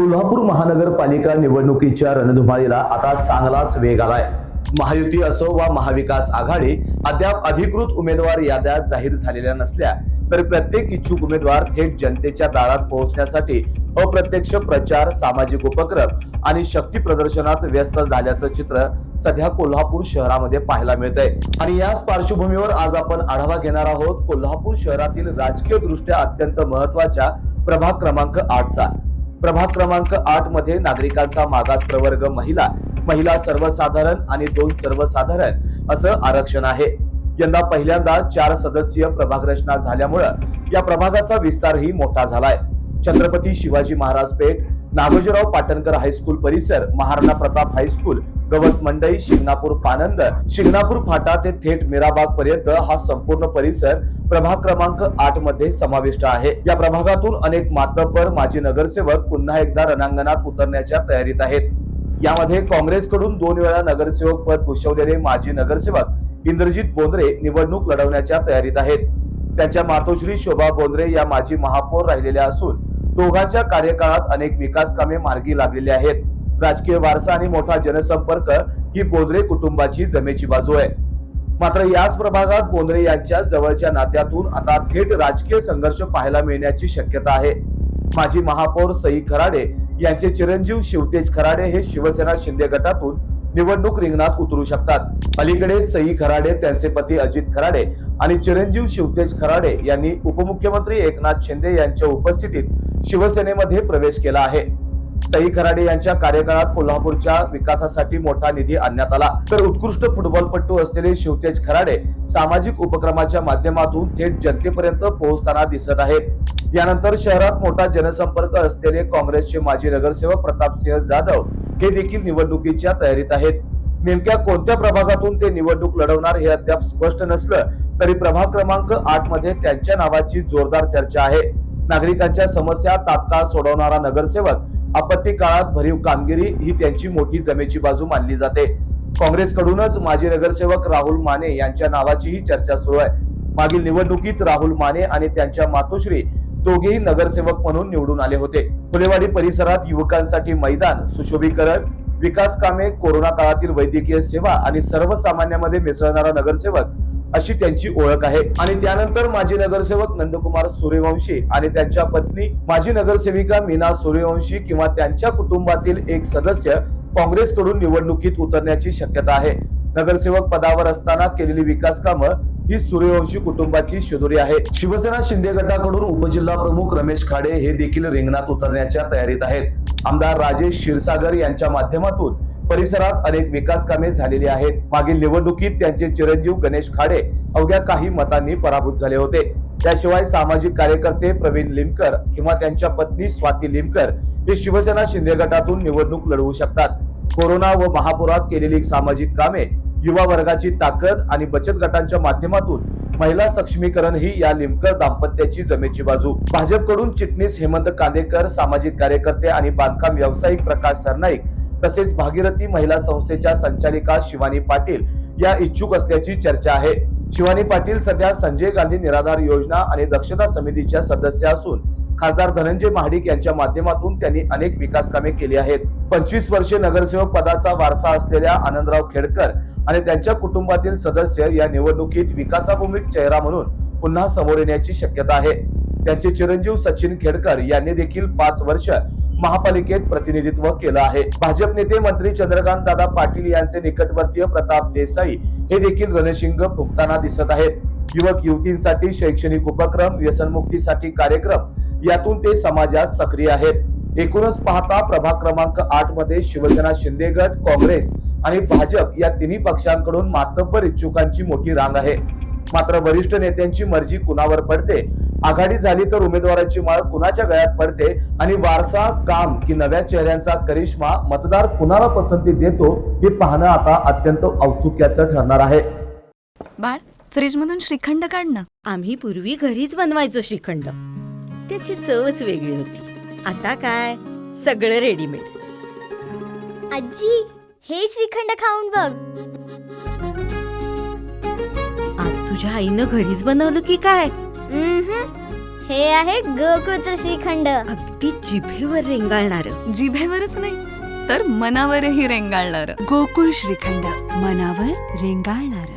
कोल्हापूर महानगरपालिका निवडणुकीच्या रणधुमाळीला आता चांगलाच वेग आलाय। महायुती असो वा महाविकास आघाडी अद्याप अधिकृत उमेदवार याद्या जाहीर झालेल्या नसल्या तर प्रत्येक इच्छुक उमेदवार थेट जनतेच्या दारात पोहोचण्यासाठी अप्रत्यक्ष प्रचार, सामाजिक उपक्रम आणि शक्ती प्रदर्शनात व्यस्त झाल्याचं चित्र सध्या कोल्हापूर शहरामध्ये पाहायला मिळतंय। आणि याच पार्श्वभूमीवर आज आपण आढावा घेणार आहोत कोल्हापूर शहरातील राजकीय दृष्ट्या अत्यंत महत्त्वाच्या प्रभाग क्रमांक 8 चा। प्रभाग क्रमांक 8 मध्ये नागरिकांचा मागास प्रवर्ग महिला सर्वसाधारण आणि 2 सर्वसाधारण असं आरक्षण आहे। यंदा पहिल्यांदा 4 सदस्यीय प्रभाग रचना झाल्यामुळे या प्रभागाचा विस्तारही मोठा झालाय। छत्रपती शिवाजी महाराज पेठ, नागोजीराव पाटणकर हायस्कूल परिसर, महाराणा प्रताप हायस्कूल, गवत मंडई, शिंगणापूर पानंद, शिंगणापूर फाटा ते थेट मीराबाग पर्यंत हा संपूर्ण परिसर प्रभाग क्रमांक 8 मध्ये समाविष्ट आहे। या प्रभागातून अनेक मातब्बर माजी नगरसेवक पुन्हा एकदा रणांगणात उतरण्याच्या तयारीत आहेत। यामध्ये काँग्रेसकडून 2 वेळा नगरसेवक पद भूषवलेले माजी नगरसेवक इंद्रजित बोंद्रे निवडणूक लढवण्याच्या तयारीत आहेत। त्यांच्या मातोश्री शोभा बोंद्रे या माजी महापौर राहिलेल्या असून दोघांच्या कार्यकाळात अनेक विकास कामे मार्गी लागलेली आहेत। राजकीय वारसा आणि मोठा जनसंपर्क ही बोंद्रे कुटुंबाची जमेची बाजू आहे। मात्र याच प्रभागात बोंद्रे यांच्या जवळच्या नात्यातून आता थेट राजकीय संघर्ष पाहायला मिळण्याची शक्यता आहे। माजी महापौर सई खराडे यांचे चिरंजीव शिवतेज खराडे हे शिवसेना शिंदे गटातून निवडणूक रिंगणात उतरू शकतात। अलीकडे सई खराडे, त्यांचे पती अजित खराडे आणि चिरंजीव शिवतेज खराडे यांनी उपमुख्यमंत्री एकनाथ शिंदे यांच्या उपस्थितीत शिवसेनेमध्ये प्रवेश केला आहे। सई खराडे यांच्या कार्यकाळात कोल्हापूरच्या विकासासाठी मोठा निधी आणण्यात आला, तर उत्कृष्ट फुटबॉलपटू असलेले शिवतेज खराडे सामाजिक उपक्रमाच्या माध्यमातून थेट जनतेपर्यंत पोहोचताना दिसत आहेत। यानंतर शहरात मोठा जनसंपर्क असलेले काँग्रेसचे माजी नगरसेवक प्रतापसिंह जाधव हे देखील निवडणुकीच्या तयारीत आहेत। नेमक्या कोणत्या प्रभागातून ते निवडणूक लढवणार हे अद्याप स्पष्ट नसलं तरी प्रभाग क्रमांक 8 मध्ये त्यांच्या नावाची जोरदार चर्चा आहे। नागरिकांच्या समस्या तात्काळ सोडवणारा नगरसेवक, आपत्ती काळात भरीव कामगिरी ही त्यांची मोठी जमेची बाजू मानली जाते। काँग्रेसकडूनच माजी नगरसेवक राहुल माने यांच्या नावाचीही चर्चा सुरू आहे। मागील निवडणुकीत राहुल माने आणि त्यांच्या मातोश्री दोघेही नगरसेवक म्हणून निवडून आले होते। फुलेवाडी परिसरात युवकांसाठी मैदान, सुशोभीकरण, विकास कामे, कोरोना काळातील वैद्यकीय सेवा आणि सर्वसामान्यांमध्ये मिसळणारा नगरसेवक अशी त्यांची ओळख आहे। आणि त्यानंतर माजी नगरसेवक नंदकुमार सूर्यवंशी आणि त्यांच्या पत्नी माजी नगरसेविका मीना सूर्यवंशी किंवा त्यांच्या कुटुंबातील एक सदस्य काँग्रेसकडून निवडणुकीत उतरण्याची शक्यता आहे। नगरसेवक पदावर असताना केलेली विकास कामं ही सूर्यवंशी कुटुंबाची शिदोरी आहे। शिवसेना शिंदे गटाकडून उपजिल्हा प्रमुख रमेश खाडे हे देखील रिंगणात उतरण्याच्या तयारीत आहेत। आमदार राजेश क्षीरसागर यांच्या माध्यमातून परिसरात अनेक विकास कामे झालेली आहेत। मागील निवडणुकीत त्यांचे चिरंजीव गणेश खाडे अवघ्या काही मतांनी पराभूत झाले होते। त्याशिवाय सामाजिक कार्यकर्ते प्रवीण लिमकर किंवा त्यांच्या पत्नी स्वाती लिमकर हे शिवसेना शिंदे गटातून निवडणूक लढवू शकतात। कोरोना व महापुरात केलेली सामाजिक कामे, युवा वर्गाची ताकद आणि बचत गटांच्या माध्यमातून महिला सक्षमीकरण ही या लिमकर दाम्पत्याची जमेची बाजू। भाजपकडून चिटणीस हेमंत कांदेकर, सामाजिक कार्यकर्ते आणि बांधकाम व्यावसायिक प्रकाश सरनाईक तसेच भागीरथी महिला संस्थेच्या संचालिका शिवानी पाटील या इच्छुक असल्याची चर्चा आहे। शिवानी पाटील सध्या संजय गांधी निराधार योजना आणि दक्षता समितीच्या सदस्य असून खासदार धनंजय महाडिक यांच्या माध्यमातून त्यांनी अनेक विकास कामे केली आहेत। 25 वर्षे नगरसेवक पदाचा वारसा असलेल्या आनंदराव खेडकर आणि त्यांच्या कुटुंबातील सदस्य या निवडणुकीत विकासाभिमुख चेहरा म्हणून पुन्हा समोर येण्याची शक्यता आहे। त्यांचे चिरंजीव सचिन खेडकर यांनी देखील 5 वर्ष महापालिकेत प्रतिनिधित्व केलं आहे। भाजप नेते मंत्री चंद्रकांत दादा पाटील यांचे निकटवर्तीय प्रताप देसाई हे देखील रणशिंग फुंकताना दिसत आहेत। युवक युवतींसाठी शैक्षणिक उपक्रम, व्यसनमुक्तीसाठी कार्यक्रम यातून ते समाजात सक्रिय आहेत। एकूणच पाहता प्रभाग क्रमांक 8 मध्ये शिवसेना शिंदे गट, काँग्रेस आणि भाजप या तिन्ही पक्षांकडून मातब्बर इच्छुकांची मोठी रांग आहे। मात्र वरिष्ठ नेत्यांची मर्जी कुणावर पडते, आघाडी झाली तर उमेदवाराची माळ कुणाच्या गळ्यात पडते आणि वारसा, काम की नव्या चेहऱ्यांचा करिश्मा मतदार कुणाला पसंती देतो हे पाहणं आता अत्यंत औत्सुक्याचं ठरणार आहे। बाळ, फ्रीज मधून श्रीखंड काढ ना। आम्ही पूर्वी घरीच बनवायचो श्रीखंड, त्याची चवच वेगळी होती। आता काय सगळं रेडीमेड। आजी, हे श्रीखंड खाऊन बघ। आज तुझ्या आईनं घरीच बनवलं की काय? हे आहे गोकुळचं श्रीखंड. अगदी जिभेवर रेंगाळणार. जिभेवरच नाही तर मनावरही रेंगाळणार. गोकुळ श्रीखंड, मनावर रेंगाळणार.